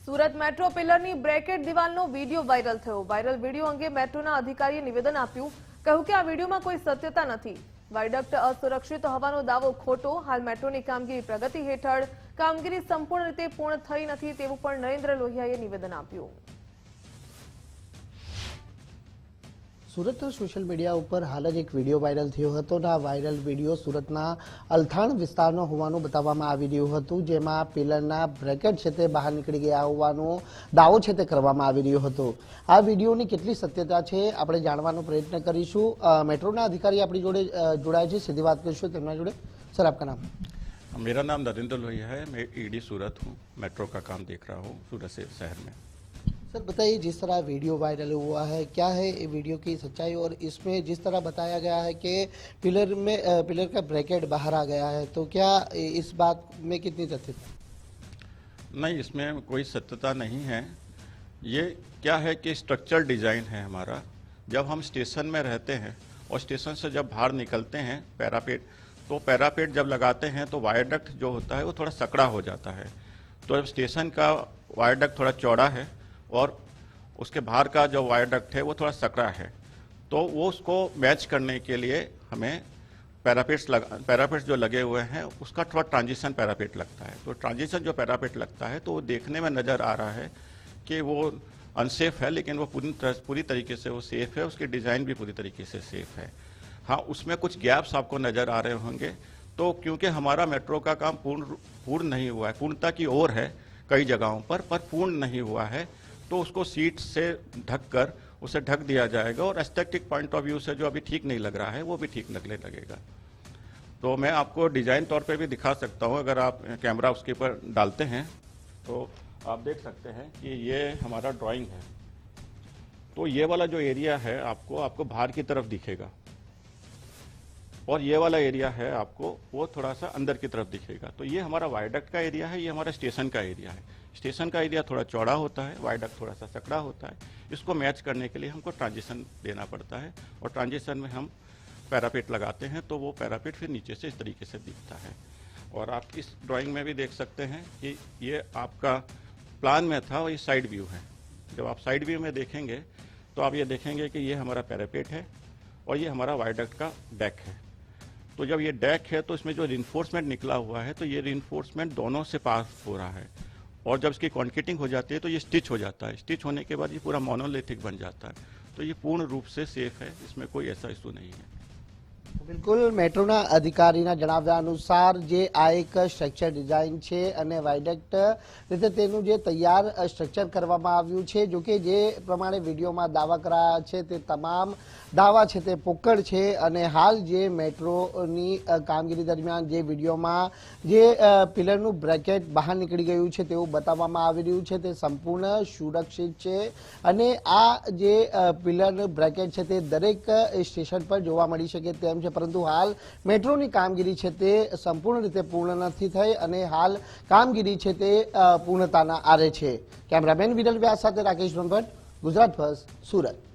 Surat metro પિલરની bracket દિવાલનો video viral થયો। વાયરલ વિડીયો અંગે મેટ્રોના અધિકારીએ નિવેદન આપ્યું। કહ્યું કે આ વિડીયોમાં કોઈ સત્યતા નથી। વાયડક્ટ અસુરક્ષિત હોવાનો દાવો ખોટો। હાલ મેટ્રોની કામગીરી પ્રગતિ હેઠળ કામગીરી સંપૂર્ણ રીતે પૂર્ણ થઈ નથી તેવું પણ નરેન્દ્ર લોહિયાએ નિવેદન આપ્યું। સુરતના સોશિયલ મીડિયા ઉપર હાલ જ એક વિડીયો વાયરલ થયો હતો। આ વાયરલ વિડીયો સુરતના અલથાણ વિસ્તારનો હોવાનું બતાવવામાં આવી રહ્યું હતું, જેમાં પિલરના બ્રેકેટ છે તે બહાર નીકળી ગયા હોવાનો દાવો છે તે કરવામાં આવી રહ્યો હતો। આ વિડીયોની કેટલી સત્યતા છે આપણે જાણવાનો પ્રયત્ન કરીશું। મેટ્રોના અધિકારી આપણી જોડે જોડાય છે, સીધી વાત કરીશું તેમના જોડે। સર, આપકા નામ? मेरा नाम नरेंद्र लोहिया है। मैं ईडी सूरत हूँ, मेट्रो का काम देख रहा हूँ सूरत से शहर में। सर बताइए, जिस तरह वीडियो वायरल हुआ है, क्या है ये वीडियो की सच्चाई? और इसमें जिस तरह बताया गया है कि पिलर का ब्रैकेट बाहर आ गया है, तो क्या इस बात में कितनी सत्यता? नहीं, इसमें कोई सत्यता नहीं है। ये क्या है कि स्ट्रक्चरल डिज़ाइन है हमारा। जब हम स्टेशन में रहते हैं और स्टेशन से जब बाहर निकलते हैं पैरापेट, तो पैरापेट जब लगाते हैं तो वायरडक्ट जो होता है वो थोड़ा सकड़ा हो जाता है। तो जब स्टेशन का वायरडक्ट थोड़ा चौड़ा है और उसके बाहर का जो वायरडक्ट है वो थोड़ा सकड़ा है, तो वो उसको मैच करने के लिए हमें पैरापेट्स जो लगे हुए हैं उसका थोड़ा ट्रांजिशन पैरापेट लगता है। तो ट्रांजिशन जो पैरापेट लगता है तो वो देखने में नज़र आ रहा है कि वो अनसेफ है, लेकिन वो पूरी तरीके से वो सेफ़ है। उसकी डिज़ाइन भी पूरी तरीके से सेफ़ है। हाँ, उसमें कुछ गैप्स आपको नज़र आ रहे होंगे। तो क्योंकि हमारा मेट्रो का काम पूर्ण नहीं हुआ है, पूर्णता की ओर है कई जगहों पर पूर्ण नहीं हुआ है, तो उसको सीट से ढककर उसे ढक दिया जाएगा और एस्थेटिक पॉइंट ऑफ व्यू से जो अभी ठीक नहीं लग रहा है वो भी ठीक लगने लगेगा। तो मैं आपको डिज़ाइन तौर पे भी दिखा सकता हूँ। अगर आप कैमरा उसके ऊपर डालते हैं तो आप देख सकते हैं कि ये हमारा ड्राइंग है। तो ये वाला जो एरिया है आपको बाहर की तरफ दिखेगा और ये वाला एरिया है आपको वो थोड़ा सा अंदर की तरफ दिखेगा। तो ये हमारा वायडक्ट का एरिया है, ये हमारा स्टेशन का एरिया है। स्टेशन का एरिया थोड़ा चौड़ा होता है, वायडक्ट थोड़ा सा सकड़ा होता है। इसको मैच करने के लिए हमको ट्रांजिशन देना पड़ता है और ट्रांजिशन में हम पैरापेट लगाते हैं, तो वो पैरापेट फिर नीचे से इस तरीके से दिखता है। और आप इस ड्राइंग में भी देख सकते हैं कि ये आपका प्लान में था और ये साइड व्यू है। जब आप साइड व्यू में देखेंगे तो आप ये देखेंगे कि ये हमारा पैरापेट है और ये हमारा वायडक्ट का डेक है। तो जब ये डेक है तो इसमें जो रिइंफोर्समेंट निकला हुआ है, तो ये रिइंफोर्समेंट दोनों से पास हो रहा है और जब इसकी कॉन्क्रीटिंग हो जाती है तो ये स्टिच हो जाता है। स्टिच होने के बाद ये पूरा मोनोलिथिक बन जाता है। तो ये पूर्ण रूप से सेफ है, इसमें कोई ऐसा इशू नहीं है। बिल्कुल, मेट्रोना अधिकारीना जणाव्या अनुसार जे आ एक स्ट्रक्चर डिजाइन छे अने वायडक्ट रीते तेनुं जे तैयार स्ट्रक्चर करवामां आव्युं छे, जो के जे प्रमाणे विडियोमां दावा कराया छे ते तमाम दावा छे ते पोकळ छे। अने हाल जे मेट्रोनी कामगीरी दरमियान जे विडियोमां जे पिलरनुं ब्रेकेट बहार निकળી गयुं छे तेवुं बताववामां आवी रह्युं छे ते संपूर्ण सुरक्षित छे। अने आ जे पिलरनुं ब्रेकेट छे ते दरेक स्टेशन पर जोवा मळी शके तेम छे, परंतु हाल मेट्रोनी कामगीरी छे ते संपूर्ण रीते पूर्ण नथी थई अने हाल कामगीरी छे ते पूर्णताना आरे छे। कैमरामेन विरल व्यास साथे राकेश ब्रह्मभट्ट, गुजरात फर्स्ट, सूरत।